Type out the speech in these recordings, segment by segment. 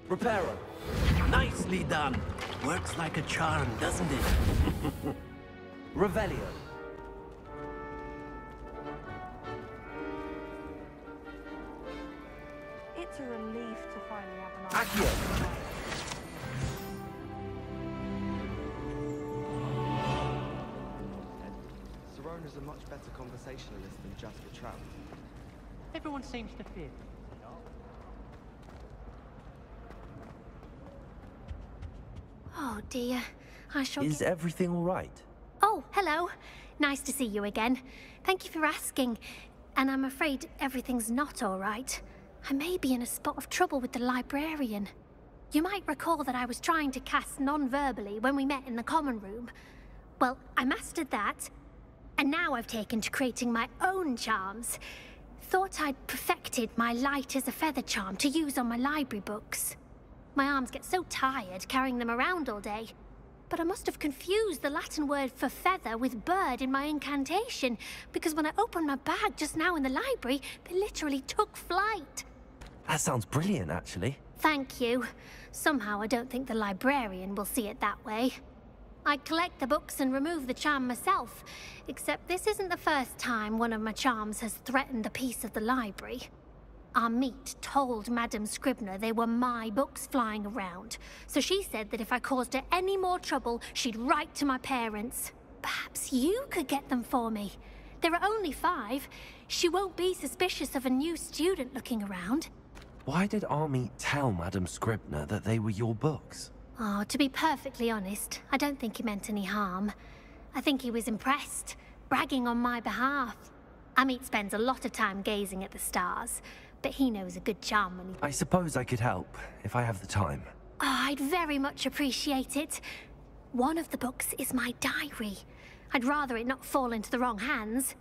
Reparo. Nicely done. Works like a charm, doesn't it? Revelio. It's a relief to finally have an Accio. Sirona's a much better conversationalist than just a tramp. Everyone seems to fear. Oh dear, I shall Is everything all right? Oh, hello. Nice to see you again. Thank you for asking. And I'm afraid everything's not all right. I may be in a spot of trouble with the librarian. You might recall that I was trying to cast non-verbally when we met in the common room. Well, I mastered that, and now I've taken to creating my own charms. Thought I'd perfected my light as a feather charm to use on my library books. My arms get so tired carrying them around all day. But I must have confused the Latin word for feather with bird in my incantation, because when I opened my bag just now in the library, they literally took flight. That sounds brilliant, actually. Thank you. Somehow I don't think the librarian will see it that way. I'd collect the books and remove the charm myself, except this isn't the first time one of my charms has threatened the peace of the library. Our meet told Madame Scribner they were my books flying around, so she said that if I caused her any more trouble, she'd write to my parents. Perhaps you could get them for me. There are only 5. She won't be suspicious of a new student looking around. Why did Army tell Madame Scribner that they were your books? Oh, to be perfectly honest, I don't think he meant any harm. I think he was impressed, bragging on my behalf. Amit spends a lot of time gazing at the stars, but he knows a good charm when he... I suppose I could help, if I have the time. Oh, I'd very much appreciate it. One of the books is my diary. I'd rather it not fall into the wrong hands.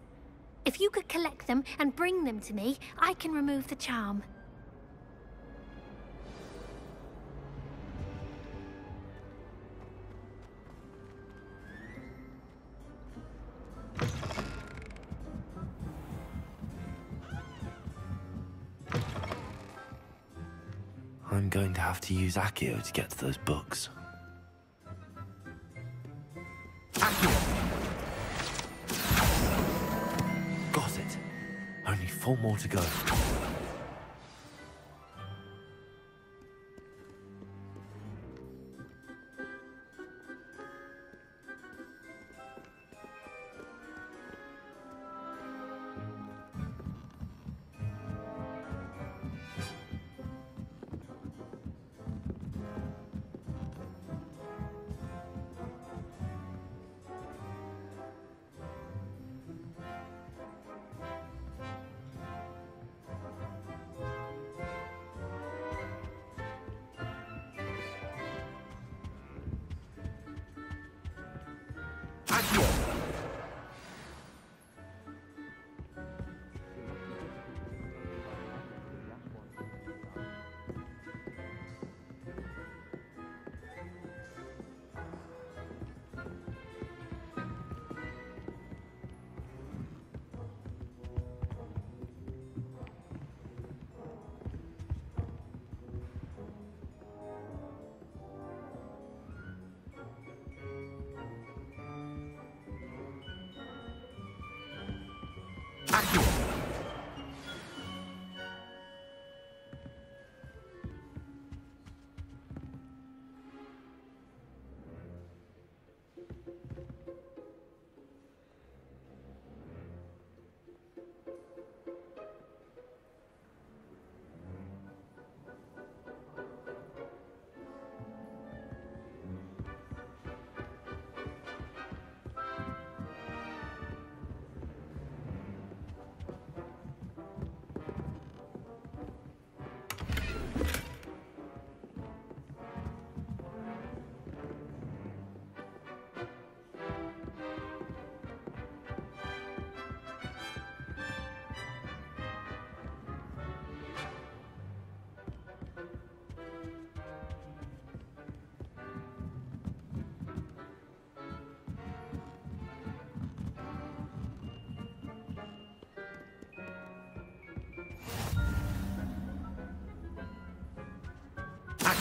If you could collect them and bring them to me, I can remove the charm. I'm going to have to use Accio to get to those books. Accio! Got it. Only 4 more to go.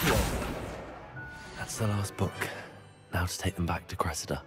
Accio! That's the last book. Now to take them back to Cressida.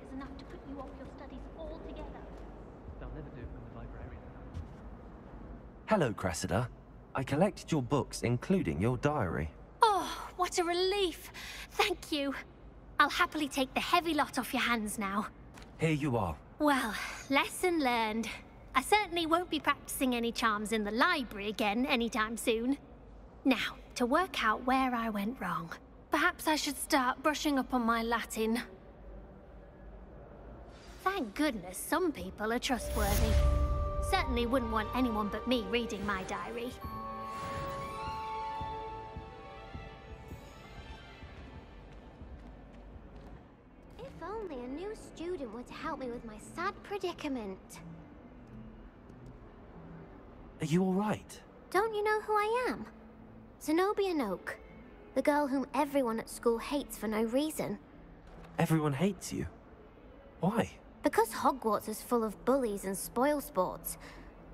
Is enough to put you off your studies altogether. They'll never do it when the librarian. Hello, Cressida. I collected your books, including your diary. Oh, what a relief. Thank you. I'll happily take the heavy lot off your hands now. Here you are. Well, lesson learned. I certainly won't be practicing any charms in the library again anytime soon. Now, to work out where I went wrong. Perhaps I should start brushing up on my Latin. Thank goodness some people are trustworthy. Certainly wouldn't want anyone but me reading my diary. If only a new student were to help me with my sad predicament. Are you all right? Don't you know who I am? Zenobia Noak. The girl whom everyone at school hates for no reason. Everyone hates you. Why? Because Hogwarts is full of bullies and spoilsports.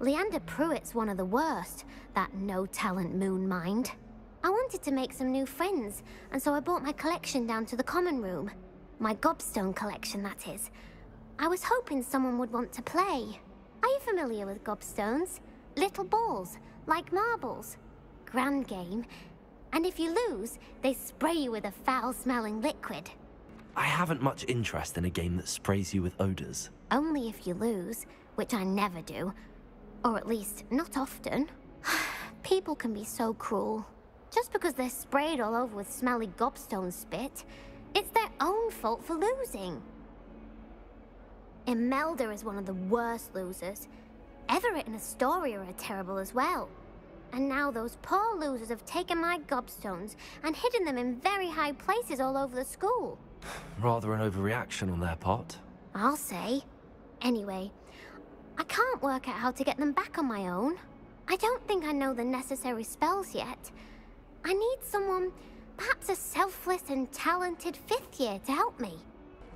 Leander Pruitt's one of the worst, that no-talent moon mind. I wanted to make some new friends, and so I brought my collection down to the common room. My gobstone collection, that is. I was hoping someone would want to play. Are you familiar with gobstones? Little balls, like marbles. Grand game. And if you lose, they spray you with a foul-smelling liquid. I haven't much interest in a game that sprays you with odors. Only if you lose, which I never do. Or at least, not often. People can be so cruel. Just because they're sprayed all over with smelly gobstone spit, it's their own fault for losing. Imelda is one of the worst losers. Everett and Astoria are terrible as well. And now those poor losers have taken my gobstones and hidden them in very high places all over the school. Rather an overreaction on their part. I'll say. Anyway, I can't work out how to get them back on my own. I don't think I know the necessary spells yet. I need someone, perhaps a selfless and talented fifth year to help me.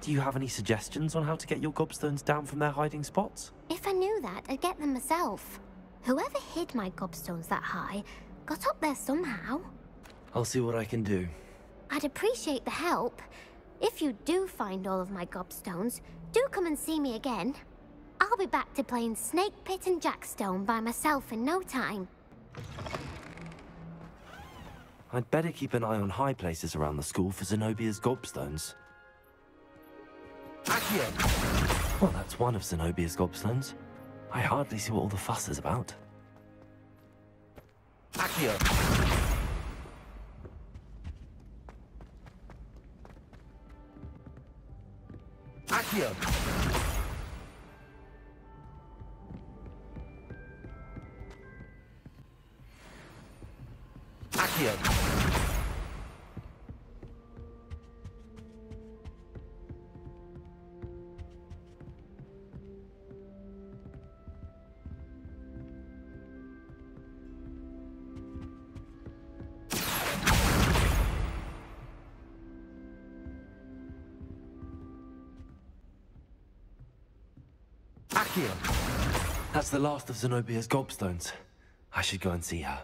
Do you have any suggestions on how to get your gobstones down from their hiding spots? If I knew that, I'd get them myself. Whoever hid my gobstones that high got up there somehow. I'll see what I can do. I'd appreciate the help. If you do find all of my gobstones, do come and see me again. I'll be back to playing Snake Pit and Jackstone by myself in no time. I'd better keep an eye on high places around the school for Zenobia's gobstones. Accio! Well, that's one of Zenobia's gobstones. I hardly see what all the fuss is about. Accio! Accio! Accio! Accio! That's the last of Zenobia's gobstones. I should go and see her.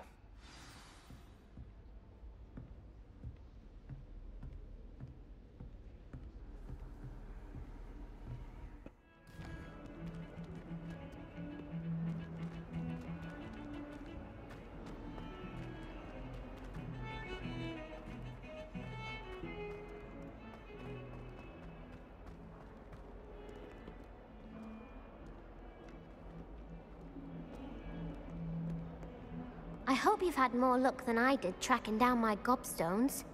I hope you've had more luck than I did tracking down my gobstones.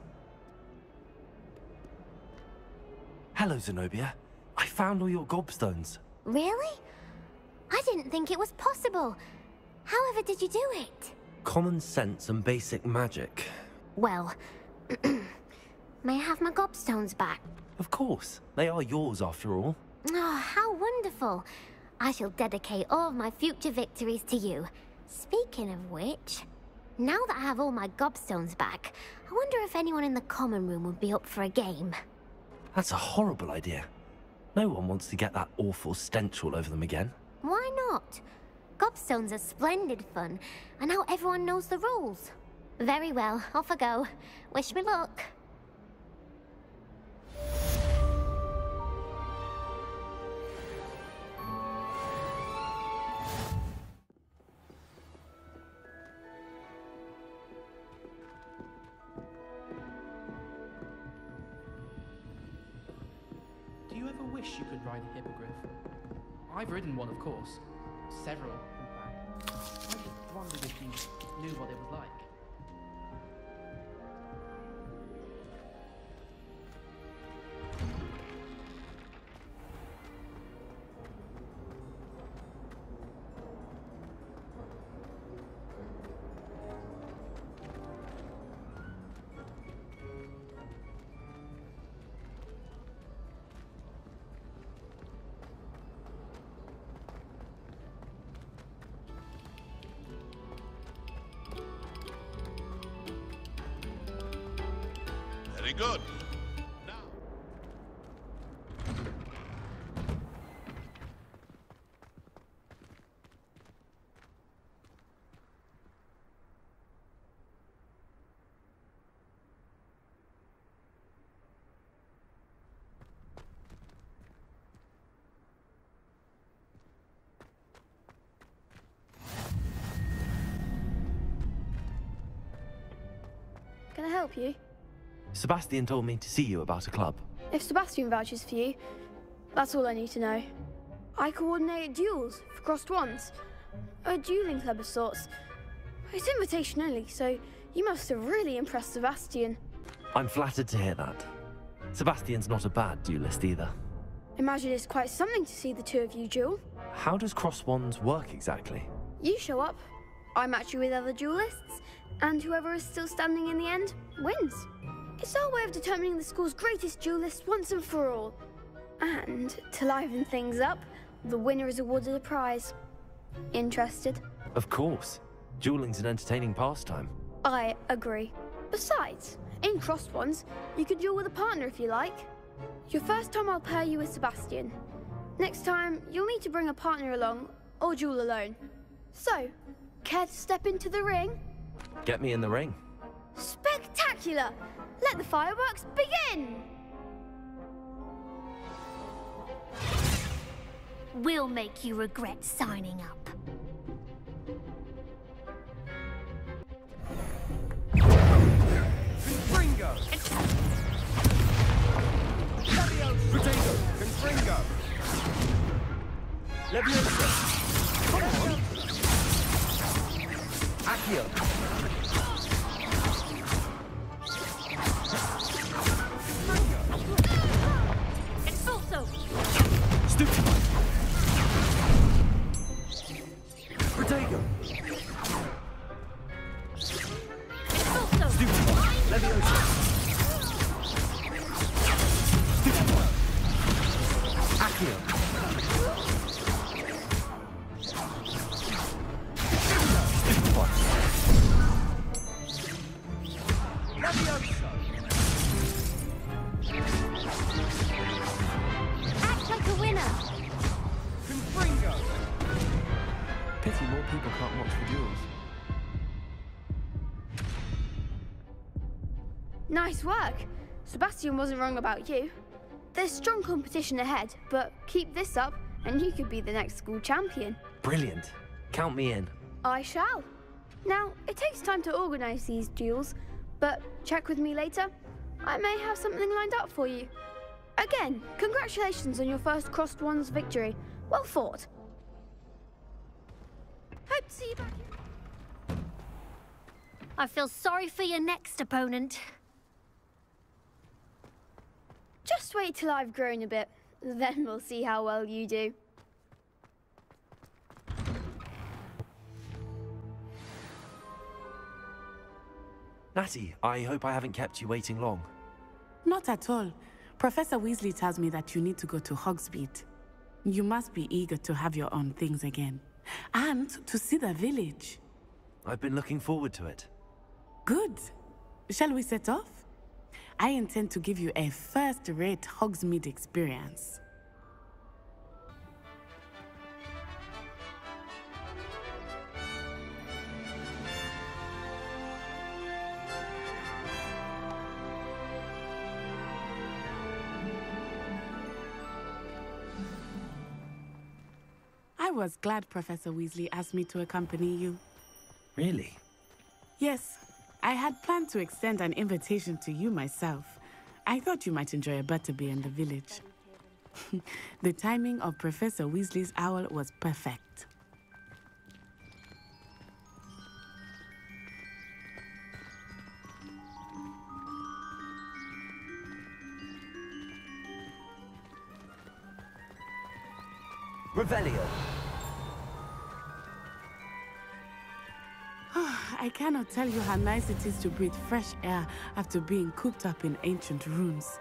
Hello, Zenobia. I found all your gobstones. Really? I didn't think it was possible. However did you do it? Common sense and basic magic. Well, May I have my gobstones back? Of course. They are yours after all. Oh, how wonderful. I shall dedicate all of my future victories to you. Speaking of which, now that I have all my gobstones back, I wonder if anyone in the common room would be up for a game. That's a horrible idea. No one wants to get that awful stench all over them again. Why not? Gobstones are splendid fun, and now everyone knows the rules. Very well, off I go. Wish me luck. Do you ever wish you could ride a hippogriff? I've ridden one, of course. Several, in fact. I just wondered if you knew what it was like. Very good. Now. Can I help you? Sebastian told me to see you about a club. If Sebastian vouches for you, that's all I need to know. I coordinate duels for crossed ones. A dueling club of sorts. It's invitation only, so you must have really impressed Sebastian. I'm flattered to hear that. Sebastian's not a bad duelist either. Imagine it's quite something to see the two of you duel. How does cross wands work exactly? You show up, I match you with other duelists, and whoever is still standing in the end wins. It's our way of determining the school's greatest duelist once and for all. And to liven things up, the winner is awarded a prize. Interested? Of course. Dueling's an entertaining pastime. I agree. Besides, in crossed ones, you can duel with a partner if you like. Your first time I'll pair you with Sebastian. Next time, you'll need to bring a partner along, or duel alone. So, care to step into the ring? Get me in the ring. Spectacular! Let the fireworks begin! We'll make you regret signing up. Confringo! Potato! Confringo! Leviosa! Come on! Accio! Expulso! Stupid! Protego! Expulso! Stupid! Leviosa! Stupid! Accio! Act like a winner! Confringo! Pity more people can't watch the duels. Nice work. Sebastian wasn't wrong about you. There's strong competition ahead, but keep this up and you could be the next school champion. Brilliant. Count me in. I shall. Now, it takes time to organise these duels, but check with me later. I may have something lined up for you. Again, congratulations on your first crossed ones victory. Well fought. Hope to see you back here. I feel sorry for your next opponent. Just wait till I've grown a bit, then we'll see how well you do. Natty, I hope I haven't kept you waiting long. Not at all. Professor Weasley tells me that you need to go to Hogsmeade. You must be eager to have your own things again. And to see the village. I've been looking forward to it. Good. Shall we set off? I intend to give you a first-rate Hogsmeade experience. I was glad Professor Weasley asked me to accompany you. Really? Yes, I had planned to extend an invitation to you myself. I thought you might enjoy a butterbeer in the village. The timing of Professor Weasley's owl was perfect. Revelio. I cannot tell you how nice it is to breathe fresh air after being cooped up in ancient ruins.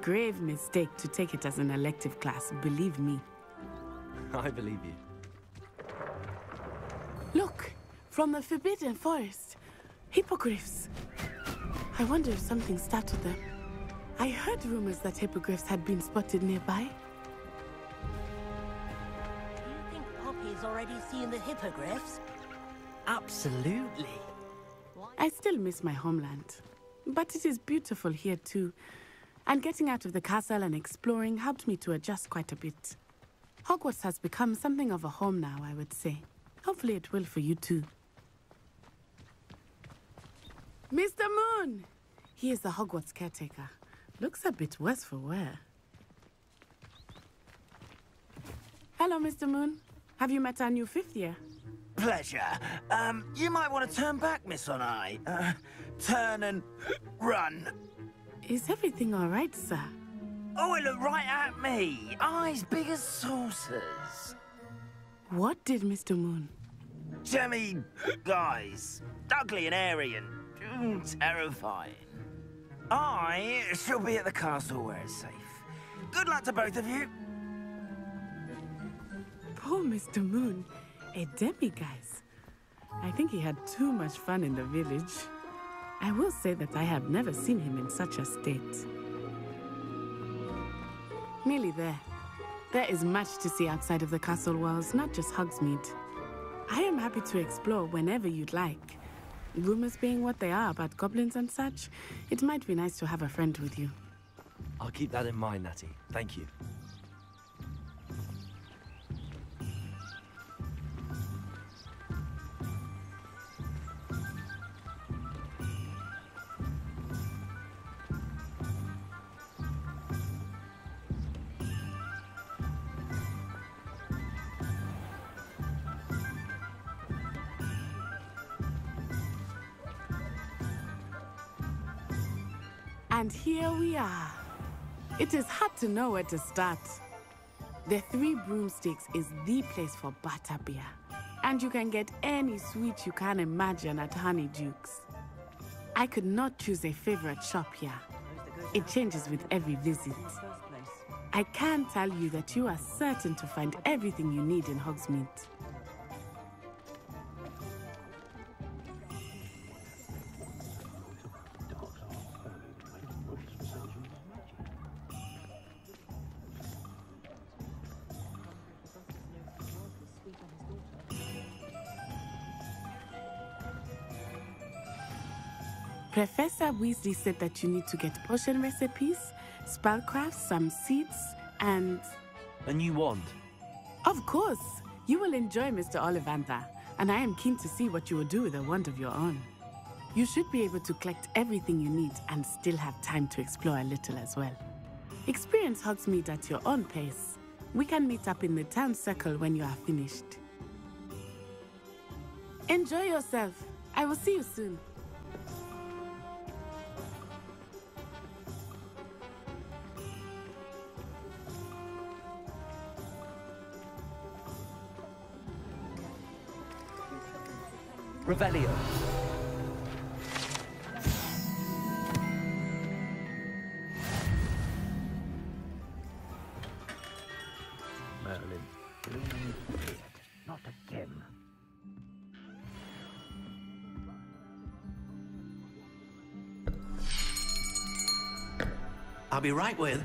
Grave mistake to take it as an elective class, believe me. I believe you. Look, from the Forbidden Forest. Hippogriffs. I wonder if something startled them. I heard rumors that hippogriffs had been spotted nearby. Do you think Poppy's already seen the hippogriffs? Absolutely. I still miss my homeland. But it is beautiful here too. And getting out of the castle and exploring helped me to adjust quite a bit. Hogwarts has become something of a home now, I would say. Hopefully it will for you too. Mr. Moon! He is the Hogwarts caretaker. Looks a bit worse for wear. Hello, Mr. Moon. Have you met our new fifth year? Pleasure. You might want to turn back, Miss Onai. Turn and run. Is everything all right, sir? Oh, it looked right at me. Eyes big as saucers. What did Mr. Moon? Jemmy guys. Ugly and airy and terrifying. I shall be at the castle where it's safe. Good luck to both of you. Poor Mr. Moon. A demiguise. I think he had too much fun in the village. I will say that I have never seen him in such a state. Nearly there. There is much to see outside of the castle walls, not just Hogsmeade. I am happy to explore whenever you'd like. Rumors being what they are about goblins and such, it might be nice to have a friend with you. I'll keep that in mind, Natty. Thank you. And here we are. It is hard to know where to start. The Three Broomsticks is the place for butterbeer. And you can get any sweet you can imagine at Honeyduke's. I could not choose a favorite shop here. It changes with every visit. I can tell you that you are certain to find everything you need in Hogsmeade. Professor Weasley said that you need to get potion recipes, spellcrafts, some seeds, and... A new wand? Of course! You will enjoy Mr. Ollivander, and I am keen to see what you will do with a wand of your own. You should be able to collect everything you need and still have time to explore a little as well. Experience Hogsmeade at your own pace. We can meet up in the town circle when you are finished. Enjoy yourself. I will see you soon. Revelio. I'll be right with...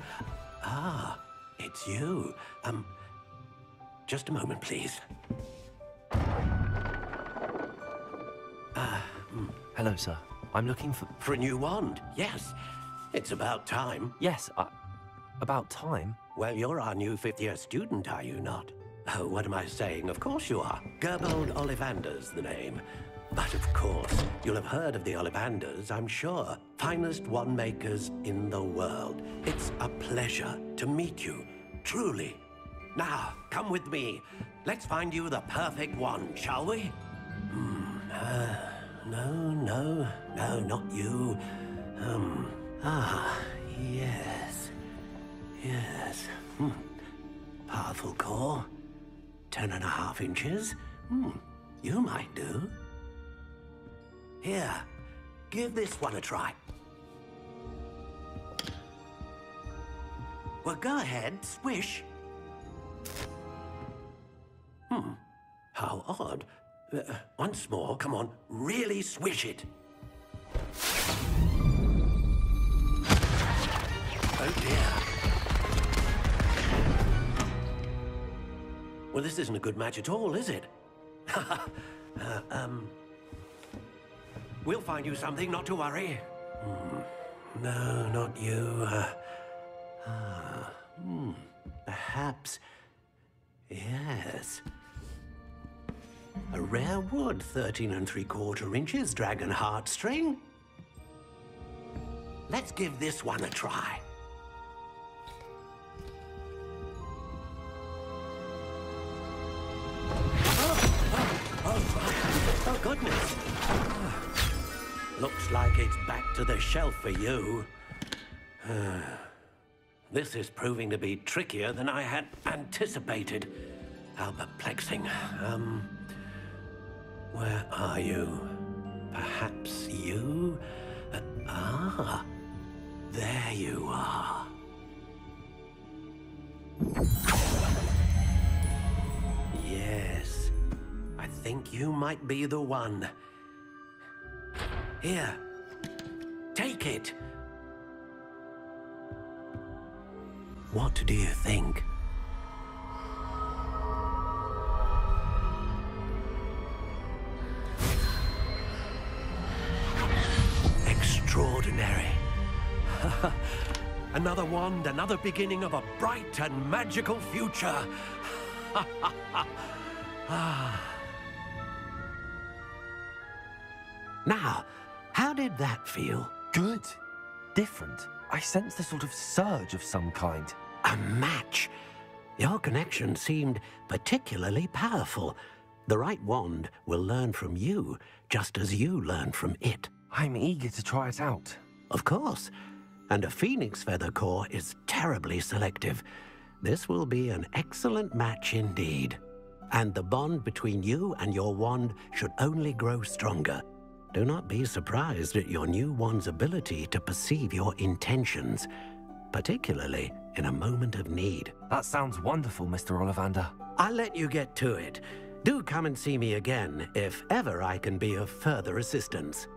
Ah, it's you. Just a moment, please. Hello, sir. I'm looking for... For a new wand, yes. It's about time. Yes, about time? Well, you're our new fifth-year student, are you not? Oh, what am I saying? Of course you are. Gerbold Ollivander's the name. But of course, you'll have heard of the Ollivanders, I'm sure. Finest wand makers in the world. It's a pleasure to meet you, truly. Now, come with me. Let's find you the perfect wand, shall we? No, not you. Yes. Powerful core. 10.5 inches. You might do. Here, give this one a try. Well, go ahead, swish. How odd. Once more, come on, really swish it. Oh dear. Well, this isn't a good match at all, is it? We'll find you something, not to worry. No, not you. Perhaps... Yes. A rare wood, 13 3/4 inches, dragon heartstring. Let's give this one a try. Oh, goodness. Looks like it's back to the shelf for you. This is proving to be trickier than I had anticipated. How perplexing. Where are you? Perhaps you? There you are. Yes, I think you might be the one. Here, take it. What do you think? Extraordinary. Another wand, another beginning of a bright and magical future. Now, how did that feel? Good. Different. I sensed a sort of surge of some kind. A match. Your connection seemed particularly powerful. The right wand will learn from you, just as you learn from it. I'm eager to try it out. Of course. And a phoenix feather core is terribly selective. This will be an excellent match indeed. And the bond between you and your wand should only grow stronger. Do not be surprised at your new wand's ability to perceive your intentions, particularly in a moment of need. That sounds wonderful, Mr. Ollivander. I'll let you get to it. Do come and see me again if ever I can be of further assistance.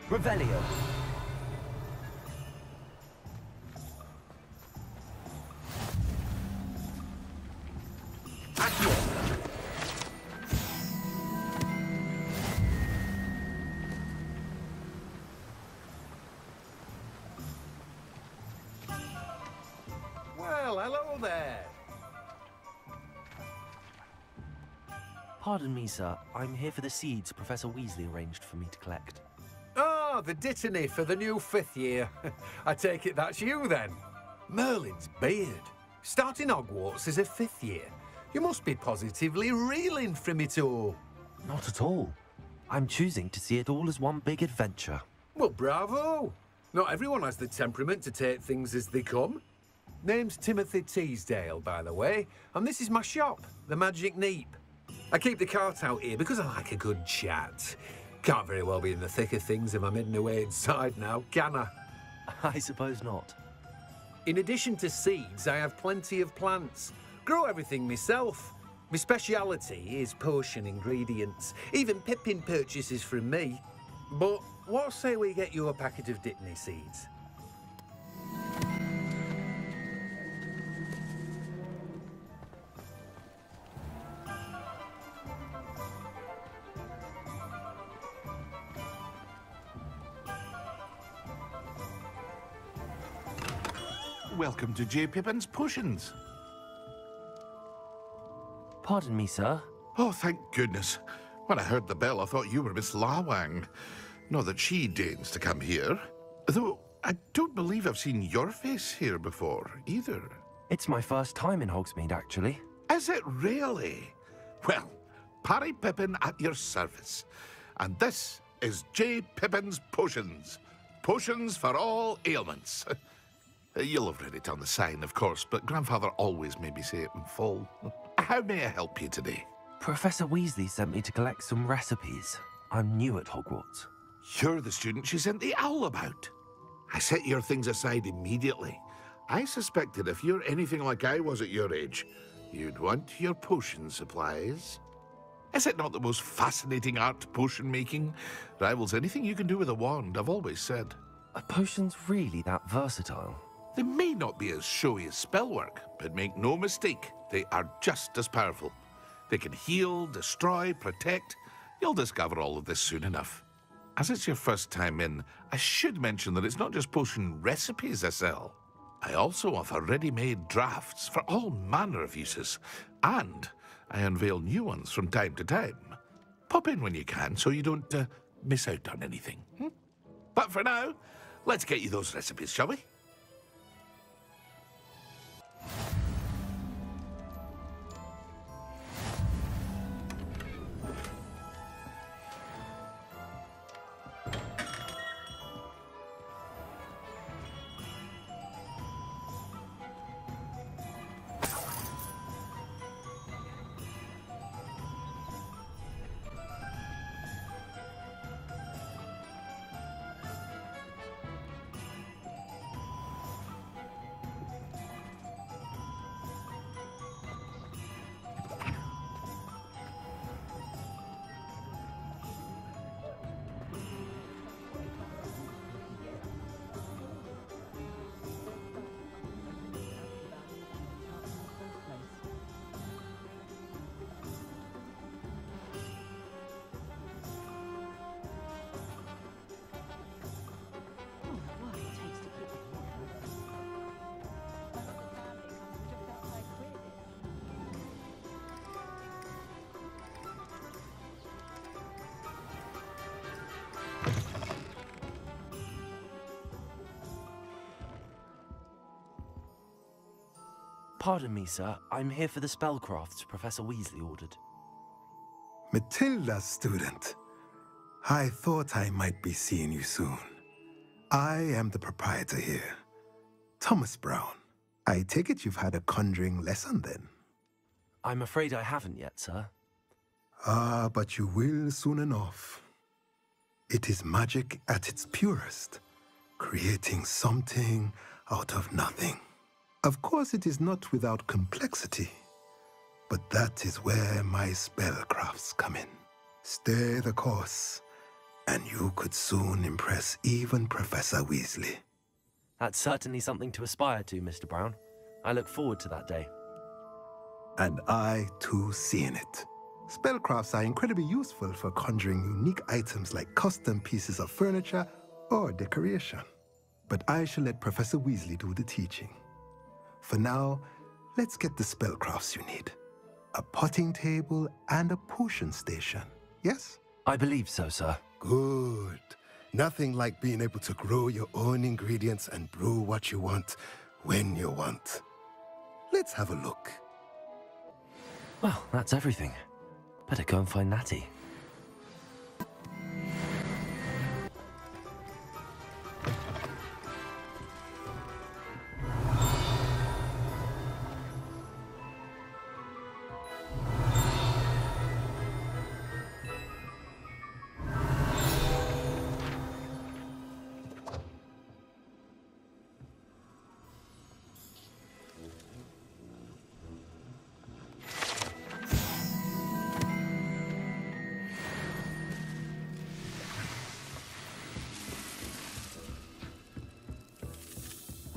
Revelio. Well, hello there. Pardon me, sir. I'm here for the seeds Professor Weasley arranged for me to collect. Ah, the dittany for the new 5th year. I take it that's you, then. Merlin's beard. Starting Hogwarts as a 5th year. You must be positively reeling from it all. Not at all. I'm choosing to see it all as one big adventure. Well, bravo. Not everyone has the temperament to take things as they come. Name's Timothy Teasdale, by the way, and this is my shop, the Magic Neep. I keep the cart out here because I like a good chat. Can't very well be in the thick of things if I'm hidden away inside now, can I? I suppose not. In addition to seeds, I have plenty of plants. Grow everything myself. My speciality is potion ingredients. Even Pippin purchases from me. But what say we get you a packet of Dittany seeds? Welcome to J. Pippin's Potions. Pardon me, sir. Oh, thank goodness. When I heard the bell, I thought you were Miss Lawang. Not that she deigns to come here. Though, I don't believe I've seen your face here before, either. It's my first time in Hogsmeade, actually. Is it really? Well, Parry Pippin at your service. And this is J. Pippin's Potions. Potions for all ailments. You'll have read it on the sign, of course, but Grandfather always made me say it in full. How may I help you today? Professor Weasley sent me to collect some recipes. I'm new at Hogwarts. You're the student she sent the owl about. I set your things aside immediately. I suspected if you're anything like I was at your age, you'd want your potion supplies. Is it not the most fascinating art, potion making? Rivals anything you can do with a wand, I've always said. Are potions really that versatile? They may not be as showy as spellwork, but make no mistake, they are just as powerful. They can heal, destroy, protect. You'll discover all of this soon enough. As it's your first time in, I should mention that it's not just potion recipes I sell. I also offer ready-made drafts for all manner of uses, and I unveil new ones from time to time. Pop in when you can so you don't miss out on anything. But for now, let's get you those recipes, shall we? Pardon me, sir. I'm here for the spellcrafts Professor Weasley ordered. Matilda's student. I thought I might be seeing you soon. I am the proprietor here, Thomas Brown. I take it you've had a conjuring lesson then? I'm afraid I haven't yet, sir. Ah, but you will soon enough. It is magic at its purest, creating something out of nothing. Of course, it is not without complexity, but that is where my spellcrafts come in. Stay the course, and you could soon impress even Professor Weasley. That's certainly something to aspire to, Mr. Brown. I look forward to that day. And I, too, see in it. Spellcrafts are incredibly useful for conjuring unique items like custom pieces of furniture or decoration. But I shall let Professor Weasley do the teaching. For now, let's get the spellcrafts you need. A potting table and a potion station, yes? I believe so, sir. Good. Nothing like being able to grow your own ingredients and brew what you want, when you want. Let's have a look. Well, that's everything. Better go and find Natty.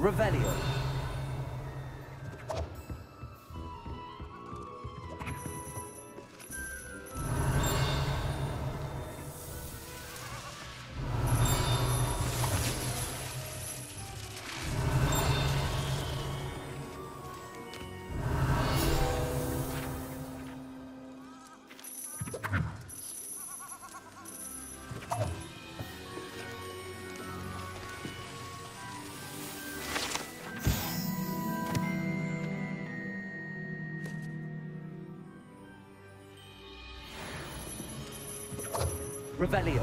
Revelio. Revelio.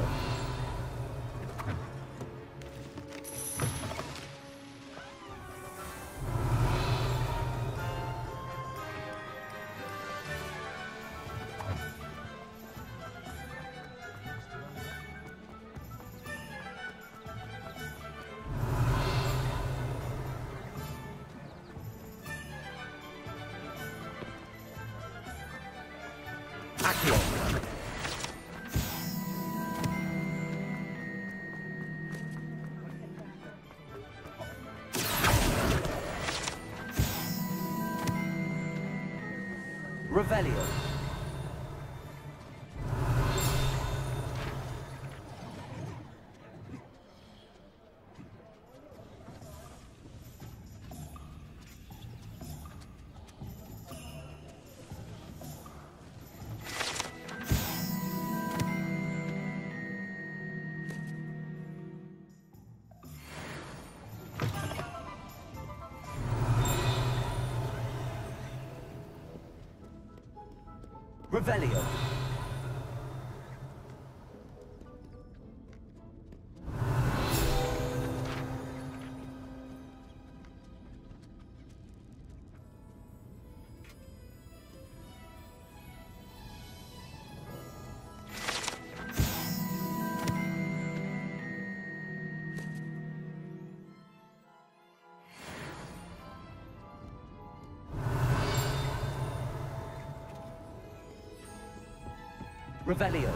Revelio. Revelio. Revelio.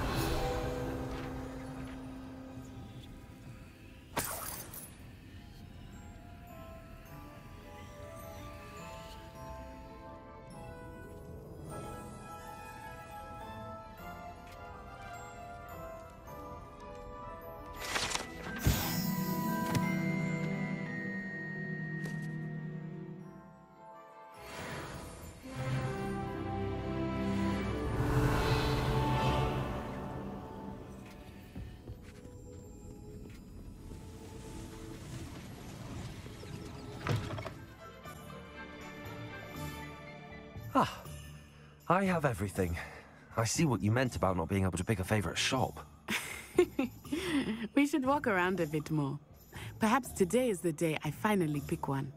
Ah, I have everything. I see what you meant about not being able to pick a favorite shop. We should walk around a bit more. Perhaps today is the day I finally pick one.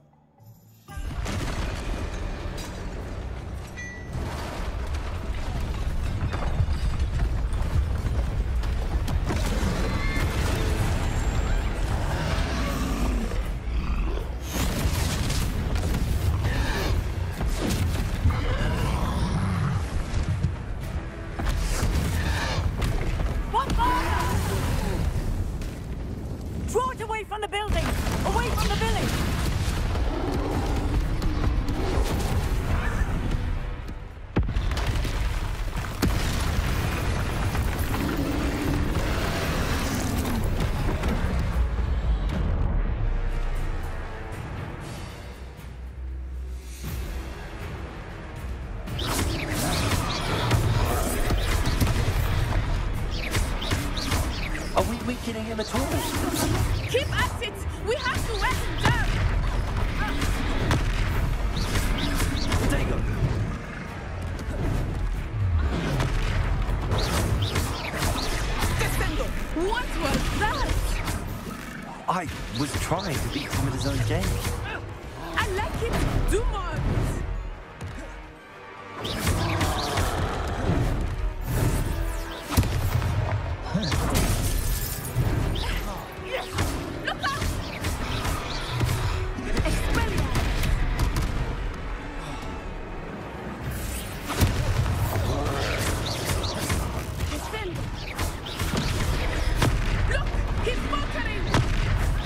Are we weakening him at all? Keep at it! We have to wear him down! Take him! Descendo! What was that? I was trying to beat him at his own game. I like it! Do more of it!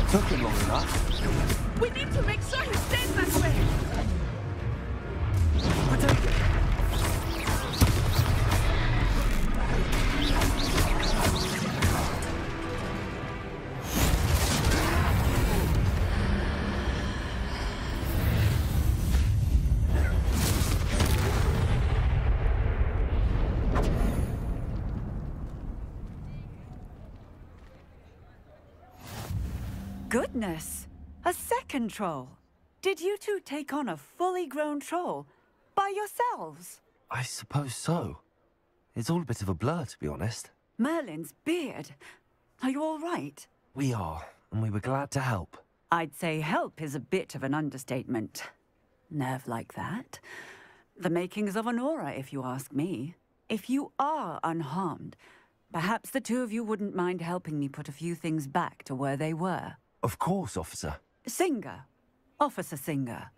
Took him long enough. We need to make sure he stays that way. Goodness! A second troll! Did you two take on a fully grown troll? By yourselves? I suppose so. It's all a bit of a blur, to be honest. Merlin's beard. Are you all right? We are, and we were glad to help. I'd say help is a bit of an understatement. Nerve like that. The makings of an aura, if you ask me. If you are unharmed, perhaps the two of you wouldn't mind helping me put a few things back to where they were. Of course, officer. Singer. Officer Singer.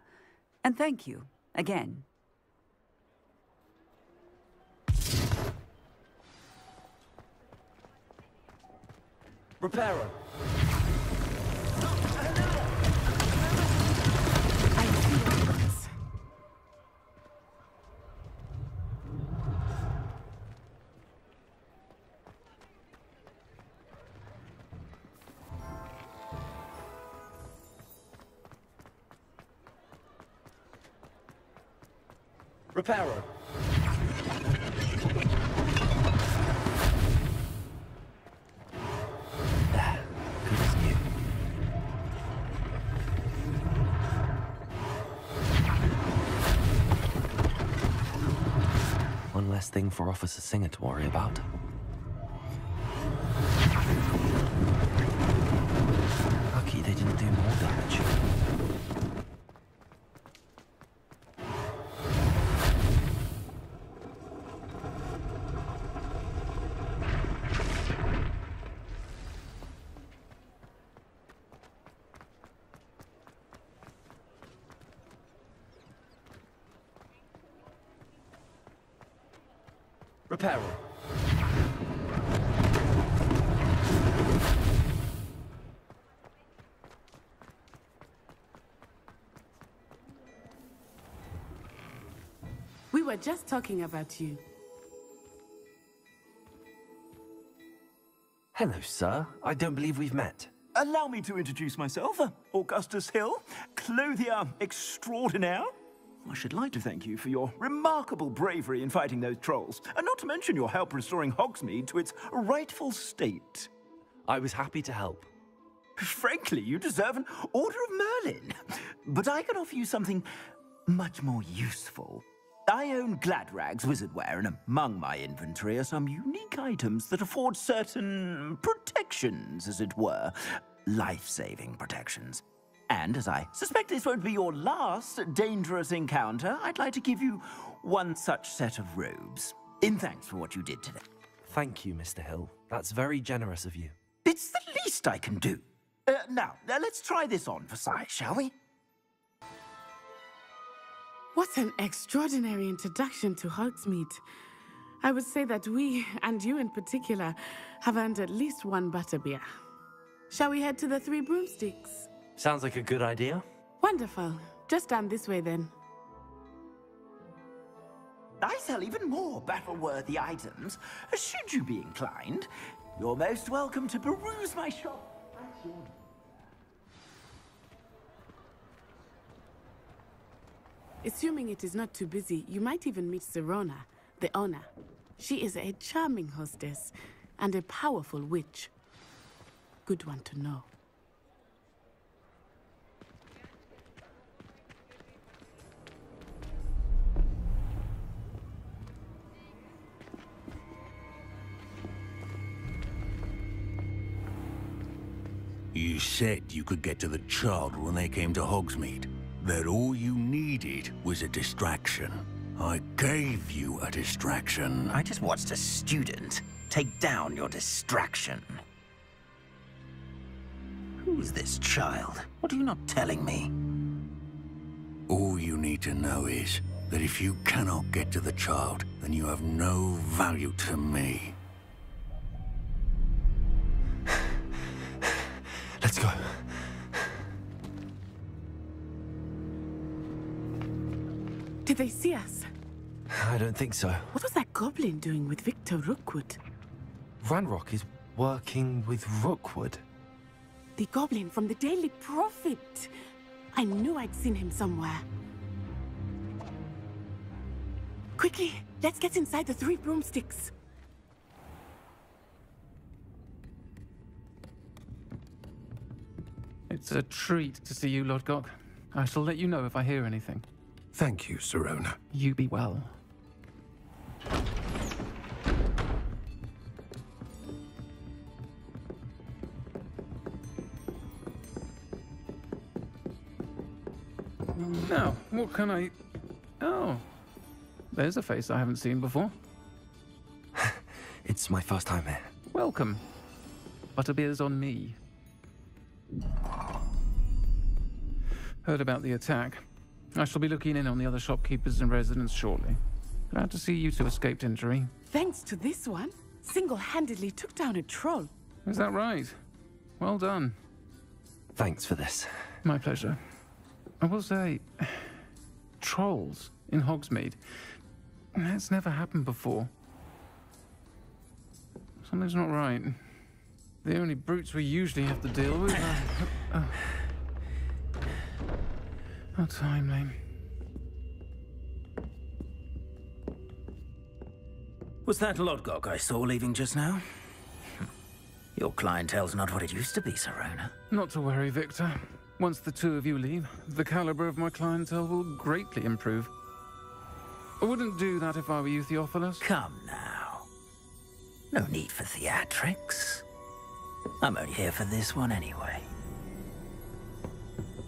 And thank you, again. Repairer. Repairer. One less thing for Officer Singer to worry about. Lucky they didn't do more damage. Repairer. We were just talking about you. Hello, sir. I don't believe we've met. Allow me to introduce myself. Augustus Hill, clothier extraordinaire. I should like to thank you for your remarkable bravery in fighting those trolls, and not to mention your help restoring Hogsmeade to its rightful state. I was happy to help. Frankly, you deserve an Order of Merlin. But I can offer you something much more useful. I own Gladrag's wizardware, and among my inventory are some unique items that afford certain protections, as it were. Life-saving protections. And as I suspect this won't be your last dangerous encounter, I'd like to give you one such set of robes, in thanks for what you did today. Thank you, Mr. Hill. That's very generous of you. It's the least I can do. Now, let's try this on for size, shall we? What an extraordinary introduction to Hogsmeade. I would say that we, and you in particular, have earned at least one butterbeer. Shall we head to the Three Broomsticks? Sounds like a good idea. Wonderful. Just down this way, then. I sell even more battle-worthy items. Should you be inclined, you're most welcome to peruse my shop at your... Assuming it is not too busy, you might even meet Serona, the owner. She is a charming hostess and a powerful witch. Good one to know. You said you could get to the child when they came to Hogsmeade. That all you needed was a distraction. I gave you a distraction. I just watched a student take down your distraction. Who's this child? What are you not telling me? All you need to know is that if you cannot get to the child, then you have no value to me. Let's go. Did they see us? I don't think so. What was that goblin doing with Victor Rookwood? Ranrock is working with Rookwood. The goblin from the Daily Prophet. I knew I'd seen him somewhere. Quickly, let's get inside the 3 broomsticks. It's a treat to see you, Lodgok. I shall let you know if I hear anything. Thank you, Sirona. You be well. Now, what can I... Oh, there's a face I haven't seen before. It's my first time here. Welcome. Butterbeer's on me. Heard about the attack. I shall be looking in on the other shopkeepers and residents shortly. Glad to see you two escaped injury. Thanks to this one, single-handedly took down a troll. Is that right? Well done. Thanks for this. My pleasure. I will say, trolls in Hogsmeade. That's never happened before. Something's not right. The only brutes we usually have to deal with are... How timely. Was that Lodgok I saw leaving just now? Your clientele's not what it used to be, Sirona. Not to worry, Victor. Once the 2 of you leave, the caliber of my clientele will greatly improve. I wouldn't do that if I were you, Theophilus. Come now. No need for theatrics. I'm only here for this one anyway.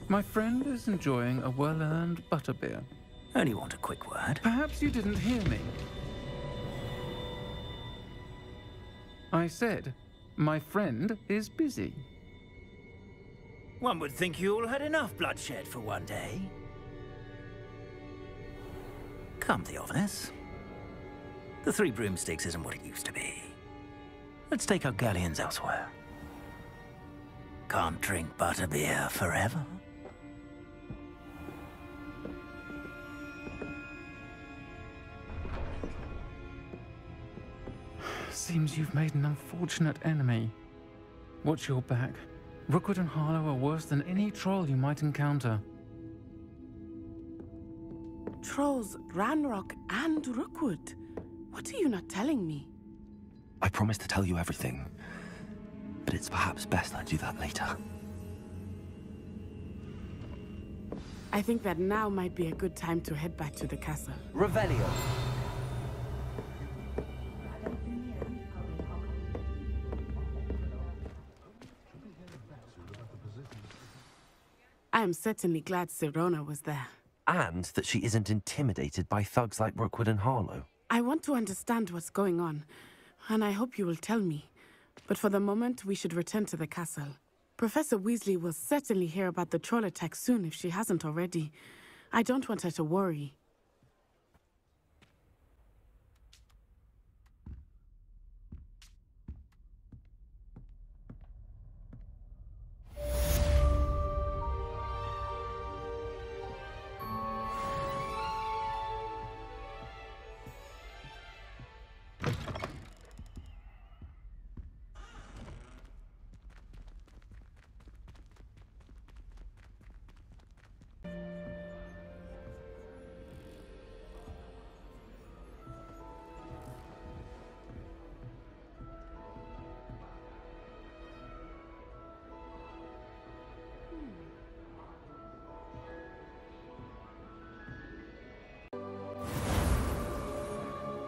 My friend is enjoying a well-earned butterbeer. Only want a quick word. Perhaps you didn't hear me. I said, my friend is busy. One would think you all had enough bloodshed for one day. Come, Theophilus. The 3 broomsticks isn't what it used to be. Let's take our galleons elsewhere. Can't drink butterbeer forever. Seems you've made an unfortunate enemy. Watch your back. Rookwood and Harlow are worse than any troll you might encounter. Trolls, Ranrock, and Rookwood. What are you not telling me? I promised to tell you everything, but it's perhaps best I do that later. I think that now might be a good time to head back to the castle. Revelio. I am certainly glad Sirona was there. And that she isn't intimidated by thugs like Rookwood and Harlow. I want to understand what's going on, and I hope you will tell me. But for the moment, we should return to the castle. Professor Weasley will certainly hear about the troll attack soon if she hasn't already. I don't want her to worry.